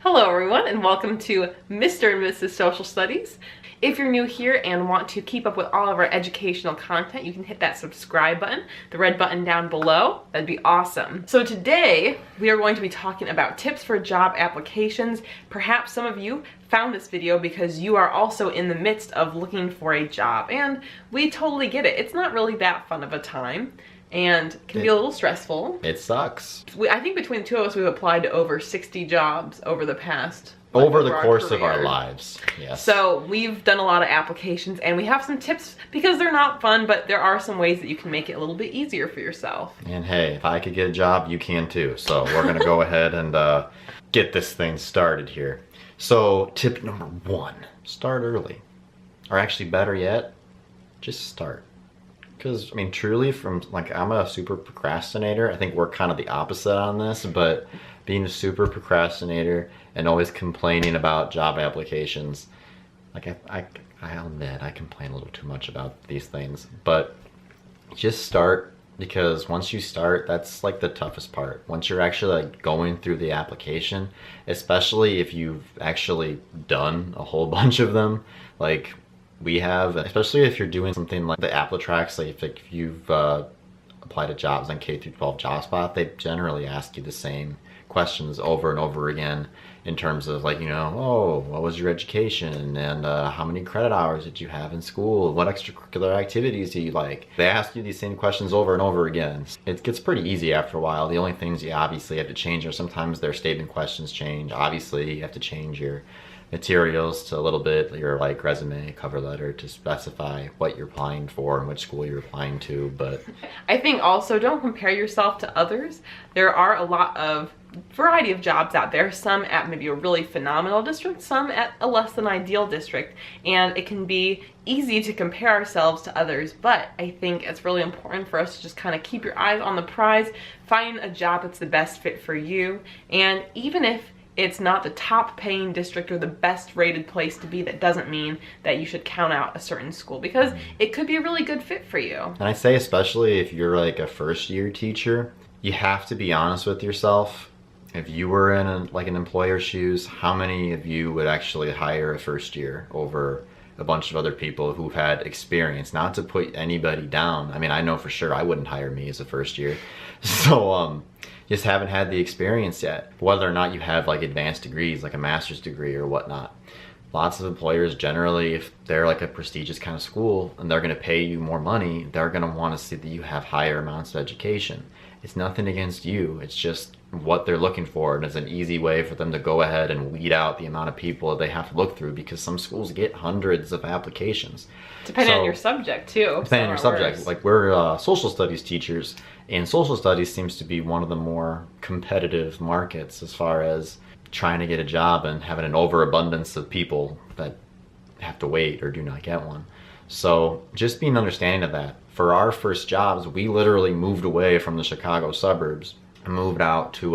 Hello everyone and welcome to Mr. and Mrs. Social Studies. If you're new here and want to keep up with all of our educational content, you can hit that subscribe button, the red button down below. That'd be awesome. So today we are going to be talking about tips for job applications. Perhaps some of you found this video because you are also in the midst of looking for a job, and we totally get it. It's not really that fun of a time and can be a little stressful. It sucks. I think between the two of us, we've applied to over 60 jobs over the past over the course of our lives. Yes. So we've done a lot of applications and we have some tips because they're not fun, but there are some ways that you can make it a little bit easier for yourself. And hey, if I could get a job, you can too. So we're gonna go ahead and get this thing started here. So tip number one, start early. Or actually better yet, just start. Because, I mean, truly I'm a super procrastinator. I think we're kind of the opposite on this, but being a super procrastinator and always complaining about job applications, I'll admit, I complain a little too much about these things, but just start, because once you start, that's like the toughest part. Once you're actually like going through the application, especially if you've actually done a whole bunch of them, like we have, especially if you're doing something like the Applitrax, like if you've applied to jobs on K through 12 JobSpot, they generally ask you the same questions over and over again in terms of like, oh, what was your education, and how many credit hours did you have in school, what extracurricular activities do you like. They ask you these same questions over and over again. It gets pretty easy after a while. The only things you obviously have to change are sometimes their statement questions change. Obviously you have to change your materials to a little bit, your like resume, cover letter, to specify what you're applying for and which school you're applying to. But I think also don't compare yourself to others. There are a lot of variety of jobs out there, some at maybe a really phenomenal district, some at a less than ideal district, and it can be easy to compare ourselves to others, but I think it's really important for us to just kind of keep your eyes on the prize, find a job that's the best fit for you, and even if it's not the top paying district or the best rated place to be, that doesn't mean that you should count out a certain school, because it could be a really good fit for you. And I say especially if you're like a first year teacher, you have to be honest with yourself. If you were in an employer's shoes, how many of you would actually hire a first year over a bunch of other people who've had experience? Not to put anybody down. I mean, I know for sure I wouldn't hire me as a first year. So, just haven't had the experience yet. Whether or not you have like advanced degrees, like a master's degree or whatnot. Lots of employers generally, if they're like a prestigious kind of school and they're gonna pay you more money, they're gonna wanna see that you have higher amounts of education. It's nothing against you, it's just what they're looking for, and it's an easy way for them to go ahead and weed out the amount of people that they have to look through, because some schools get hundreds of applications. Depending on your subject too. Depending on your subject. Like we're social studies teachers, and social studies seems to be one of the more competitive markets as far as trying to get a job and having an overabundance of people that have to wait or do not get one. So just being understanding of that. For our first jobs, we literally moved away from the Chicago suburbs and moved out to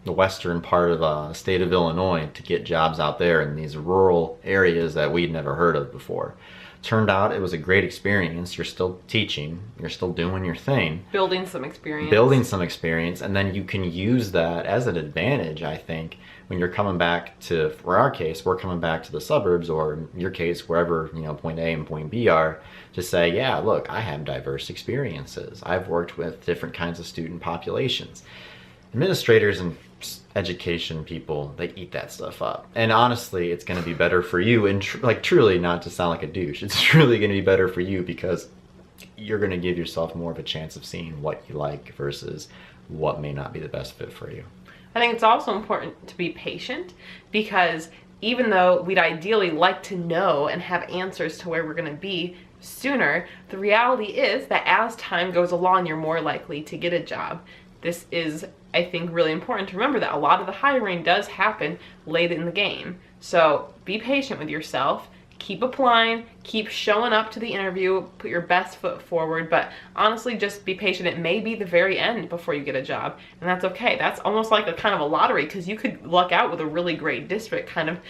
the western part of the state of Illinois to get jobs out there in these rural areas that we'd never heard of before. Turned out it was a great experience. You're still teaching, you're still doing your thing. Building some experience, and then you can use that as an advantage, I think, when you're coming back to, for our case, we're coming back to the suburbs, or in your case, wherever, point A and point B are, to say, yeah, look, I have diverse experiences. I've worked with different kinds of student populations. Administrators and education people, they eat that stuff up. And honestly, it's going to be better for you, and truly, not to sound like a douche, it's truly going to be better for you because you're going to give yourself more of a chance of seeing what you like versus what may not be the best fit for you. I think it's also important to be patient, because even though we'd ideally like to know and have answers to where we're going to be sooner, the reality is that as time goes along, you're more likely to get a job. This is, I think, really important to remember, that a lot of the hiring does happen late in the game. So be patient with yourself, keep applying, keep showing up to the interview, put your best foot forward, but honestly, just be patient. It may be the very end before you get a job, and that's okay. That's almost like a kind of a lottery, because you could luck out with a really great district kind of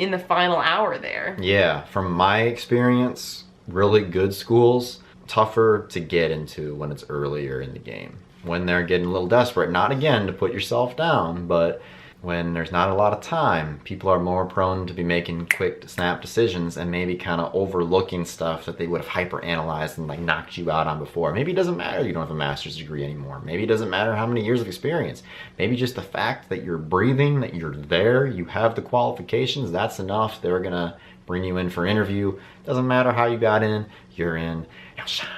in the final hour there. Yeah, from my experience, really good schools, tougher to get into when it's earlier in the game, when they're getting a little desperate. Not again to put yourself down, but when there's not a lot of time, people are more prone to be making quick snap decisions and maybe kind of overlooking stuff that they would have hyper analyzed and like knocked you out on before. Maybe it doesn't matter you don't have a master's degree anymore. Maybe it doesn't matter how many years of experience. Maybe just the fact that you're breathing, that you're there, you have the qualifications, that's enough. They're gonna bring you in for interview. Doesn't matter how you got in, you're in. Now shine.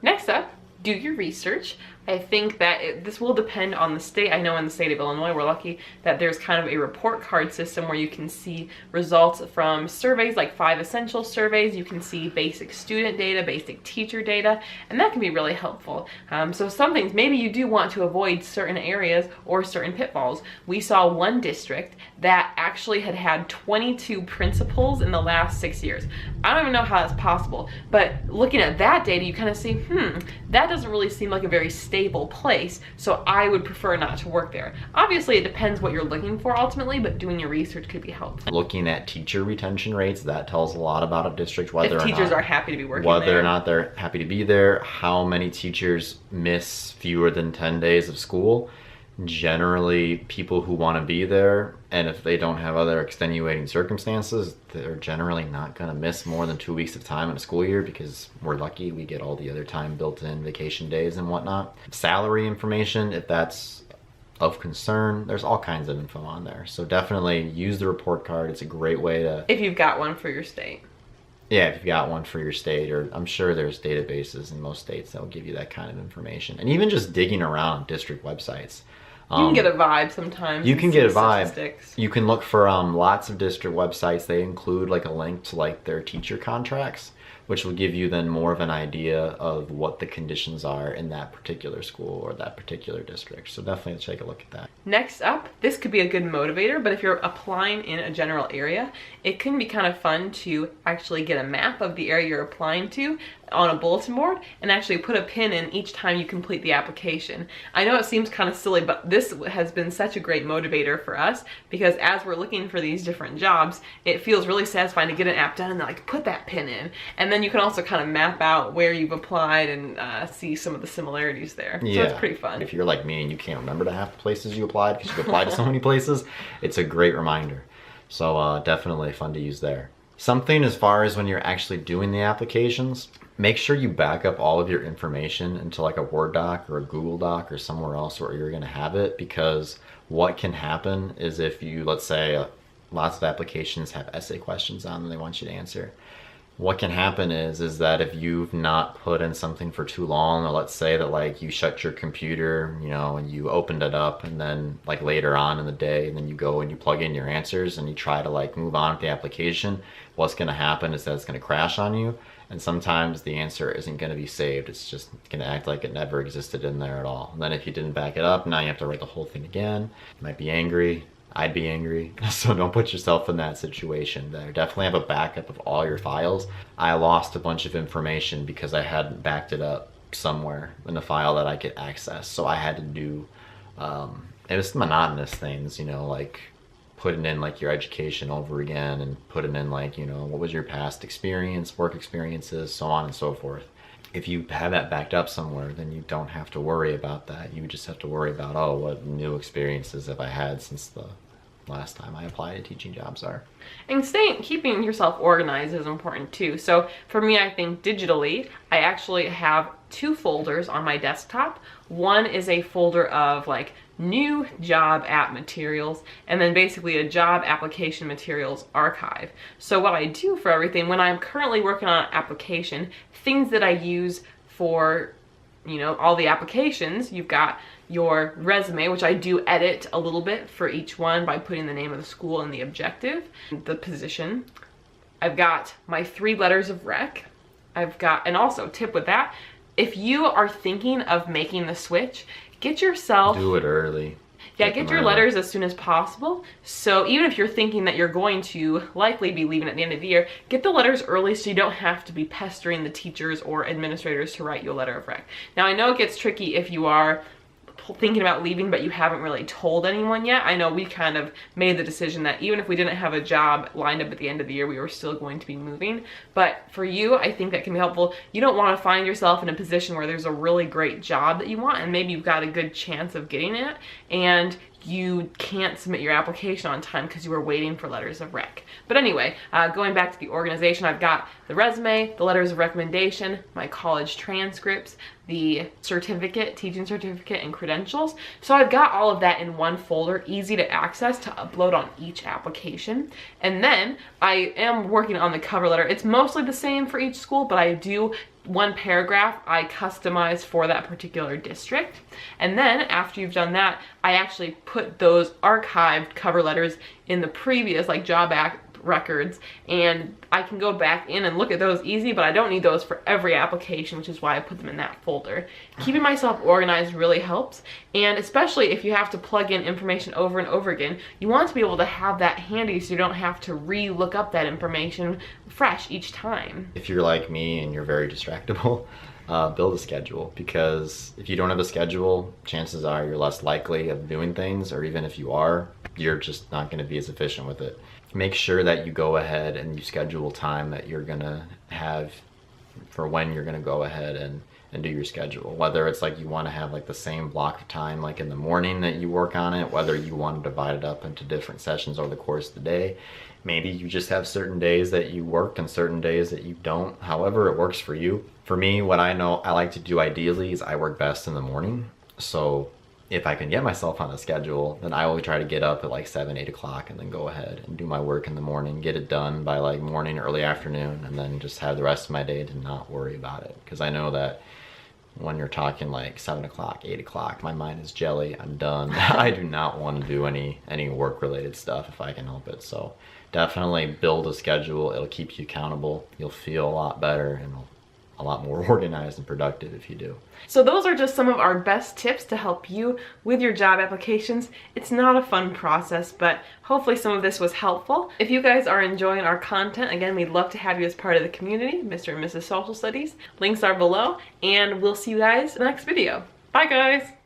Next up, do your research. I think that this will depend on the state. I know in the state of Illinois, we're lucky that there's kind of a report card system where you can see results from surveys, like 5 essential surveys. You can see basic student data, basic teacher data, and that can be really helpful. So some things, maybe you do want to avoid certain areas or certain pitfalls. We saw one district that actually had 22 principals in the last 6 years. I don't even know how that's possible, but looking at that data, you kind of see, that doesn't really seem like a very stable place, so I would prefer not to work there. Obviously, it depends what you're looking for ultimately, but doing your research could be helpful. Looking at teacher retention rates, that tells a lot about a district, whether if teachers are happy to be working whether there. or not they're happy to be there, how many teachers miss fewer than 10 days of school. Generally, people who want to be there, and if they don't have other extenuating circumstances, they're generally not going to miss more than 2 weeks of time in a school year, because we're lucky we get all the other time built in, vacation days and whatnot. Salary information, if that's of concern, there's all kinds of info on there. So definitely use the report card. It's a great way to... if you've got one for your state. Yeah, if you've got one for your state, or I'm sure there's databases in most states that will give you that kind of information. And even just digging around district websites. You can get a vibe sometimes. You can get a vibe. Statistics. You can look for lots of district websites. They include like a link to like their teacher contracts, which will give you then more of an idea of what the conditions are in that particular school or that particular district. So definitely take a look at that. Next up, this could be a good motivator, but if you're applying in a general area, it can be kind of fun to actually get a map of the area you're applying to on a bulletin board and actually put a pin in each time you complete the application. I know it seems kind of silly, but this has been such a great motivator for us, because as we're looking for these different jobs, it feels really satisfying to get an app done and like put that pin in. And then you can also kind of map out where you've applied and see some of the similarities there. Yeah. So it's pretty fun. If you're like me and you can't remember the half the places you applied because you've applied to so many places, it's a great reminder. So definitely fun to use there. Something as far as when you're actually doing the applications, make sure you back up all of your information into like a Word doc or a Google doc or somewhere else where you're going to have it, because what can happen is if you, let's say lots of applications have essay questions on them they want you to answer. What can happen is that if you've not put in something for too long, or let's say that like you shut your computer, you know, and you opened it up and then like later on in the day, and then you go and you plug in your answers and you try to like move on with the application, what's going to happen is that it's going to crash on you. And sometimes the answer isn't going to be saved. It's just going to act like it never existed in there at all. And then if you didn't back it up, now you have to write the whole thing again. You might be angry. I'd be angry. So don't put yourself in that situation there. Definitely have a backup of all your files. I lost a bunch of information because I hadn't backed it up somewhere in the file that I could access. So I had to do, it was monotonous things, you know, like putting in like your education over again and putting in like, you know, what was your past experience, work experiences, so on and so forth. If you have that backed up somewhere, then you don't have to worry about that. You just have to worry about, oh, what new experiences have I had since the last time I applied to teaching jobs are. And keeping yourself organized is important too. So for me, I think digitally, I actually have 2 folders on my desktop. One is a folder of like new job app materials, and then basically a job application materials archive. So what I do for everything, when I'm currently working on an application, things that I use for, you know, all the applications, you've got your resume, which I do edit a little bit for each one by putting the name of the school and the objective, the position. I've got my 3 letters of rec. I've got, and also tip with that, if you are thinking of making the switch, get yourself... do it early. Yeah, get your letters as soon as possible. So even if you're thinking that you're going to likely be leaving at the end of the year, get the letters early so you don't have to be pestering the teachers or administrators to write you a letter of rec. Now I know it gets tricky if you are thinking about leaving but you haven't really told anyone yet. I know we kind of made the decision that even if we didn't have a job lined up at the end of the year, we were still going to be moving. But for you, I think that can be helpful. You don't want to find yourself in a position where there's a really great job that you want and maybe you've got a good chance of getting it and you can't submit your application on time because you were waiting for letters of rec. But anyway, going back to the organization, I've got the resume, the letters of recommendation, my college transcripts, the certificate, teaching certificate, and credentials. So I've got all of that in one folder, easy to access to upload on each application. And then I am working on the cover letter. It's mostly the same for each school, but I do one paragraph I customize for that particular district. And then after you've done that, I actually put those archived cover letters in the previous like job act records, and I can go back in and look at those easy, but I don't need those for every application, which is why I put them in that folder. Keeping myself organized really helps, and especially if you have to plug in information over and over again, you want to be able to have that handy so you don't have to re-look up that information fresh each time. If you're like me and you're very distractible, build a schedule, because if you don't have a schedule, chances are you're less likely of doing things, or even if you are, you're just not going to be as efficient with it. Make sure that you go ahead and you schedule time that you're gonna have for when you're gonna go ahead and do your schedule. Whether it's like you want to have like the same block of time like in the morning that you work on it, whether you want to divide it up into different sessions over the course of the day. Maybe you just have certain days that you work and certain days that you don't. However it works for you. For me, what I know I like to do ideally is I work best in the morning. So if I can get myself on a schedule, then I will try to get up at like 7, 8 o'clock and then go ahead and do my work in the morning, get it done by like morning, early afternoon, and then just have the rest of my day to not worry about it. Because I know that when you're talking like 7 o'clock, 8 o'clock, my mind is jelly, I'm done. I do not want to do any work related stuff if I can help it. So definitely build a schedule. It'll keep you accountable. You'll feel a lot better and a lot more organized and productive if you do. So those are just some of our best tips to help you with your job applications. It's not a fun process, but hopefully some of this was helpful. If you guys are enjoying our content, again, we'd love to have you as part of the community, Mr. and Mrs. Social Studies. Links are below, and we'll see you guys in the next video. Bye guys!